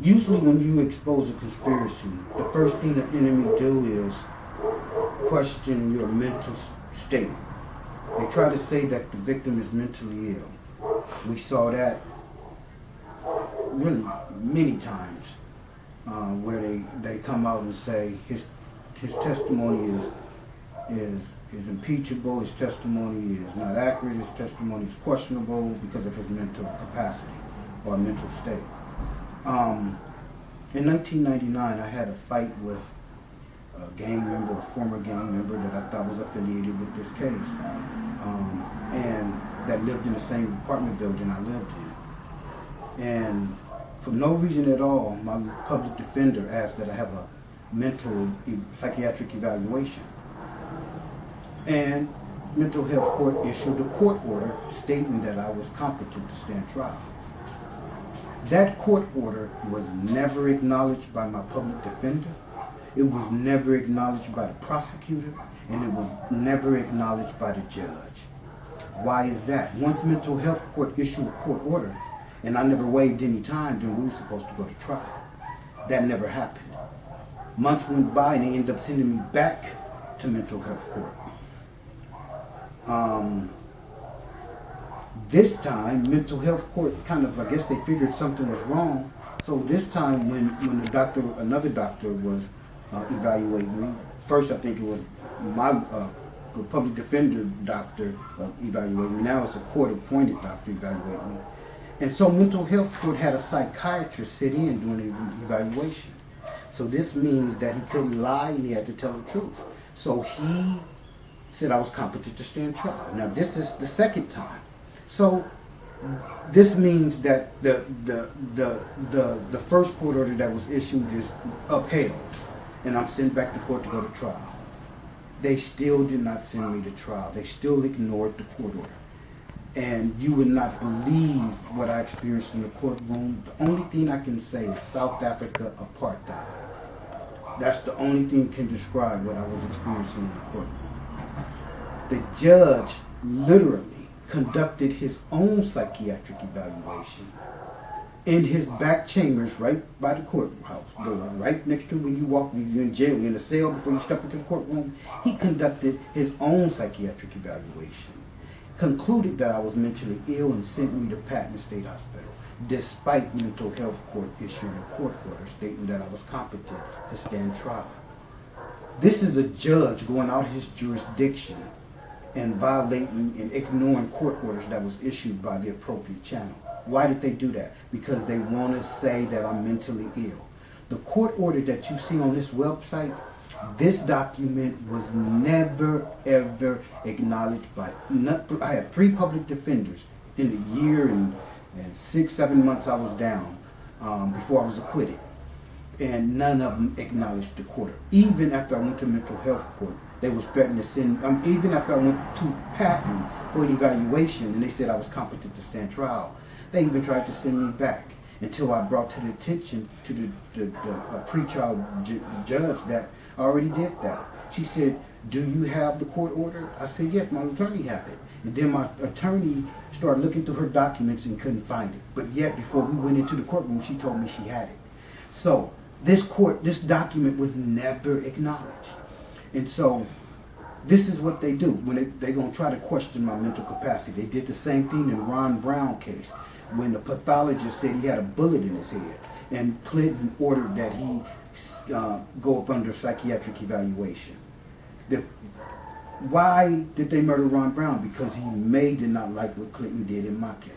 Usually when you expose a conspiracy, the first thing the enemy do is question your mental state. They try to say that the victim is mentally ill. We saw that really many times where they come out and say his testimony is impeachable, his testimony is not accurate, his testimony is questionable because of his mental capacity or mental state. In 1999, I had a fight with a gang member, a former gang member that I thought was affiliated with this case, and that lived in the same apartment building I lived in. And for no reason at all, my public defender asked that I have a mental psychiatric evaluation. And mental health court issued a court order stating that I was competent to stand trial. That court order was never acknowledged by my public defender. It was never acknowledged by the prosecutor, and it was never acknowledged by the judge. Why is that? Once mental health court issued a court order, and I never waived any time, then we were supposed to go to trial. That never happened. Months went by, and they ended up sending me back to mental health court. This time, mental health court I guess they figured something was wrong. So this time when another doctor was evaluating me, first I think it was my public defender doctor evaluating me. Now it's a court-appointed doctor evaluating me. And so mental health court had a psychiatrist sit in during the evaluation. So this means that he couldn't lie and he had to tell the truth. So he said I was competent to stand trial. Now this is the second time. So this means that the first court order that was issued is upheld, and I'm sent back to court to go to trial. They still did not send me to trial. They still ignored the court order. And you would not believe what I experienced in the courtroom. The only thing I can say is South Africa apartheid. That's the only thing that can describe what I was experiencing in the courtroom. The judge literally conducted his own psychiatric evaluation in his back chambers right by the courthouse door, right next to when you walk, you're in jail, you're in a cell before you step into the courtroom. He conducted his own psychiatric evaluation, concluded that I was mentally ill, and sent me to Patton State Hospital, despite mental health court issuing a court order stating that I was competent to stand trial. This is a judge going out his jurisdiction and violating and ignoring court orders that was issued by the appropriate channel. Why did they do that? Because they want to say that I'm mentally ill. The court order that you see on this website, this document was never, ever acknowledged by, I had 3 public defenders in the year and 6-7 months I was down before I was acquitted. And none of them acknowledged the court. Even after I went to mental health court, they was threatening to send, even after I went to Patton for an evaluation and they said I was competent to stand trial, they even tried to send me back until I brought to the attention to the pretrial judge that I already did that. She said, do you have the court order? I said, yes, my attorney have it. And then my attorney started looking through her documents and couldn't find it. But yet, before we went into the courtroom, she told me she had it. So this document was never acknowledged. And so this is what they do when they're going to try to question my mental capacity. They did the same thing in Ron Brown case when the pathologist said he had a bullet in his head, and Clinton ordered that he go up under psychiatric evaluation. Why did they murder Ron Brown? Because he did not like what Clinton did in my case.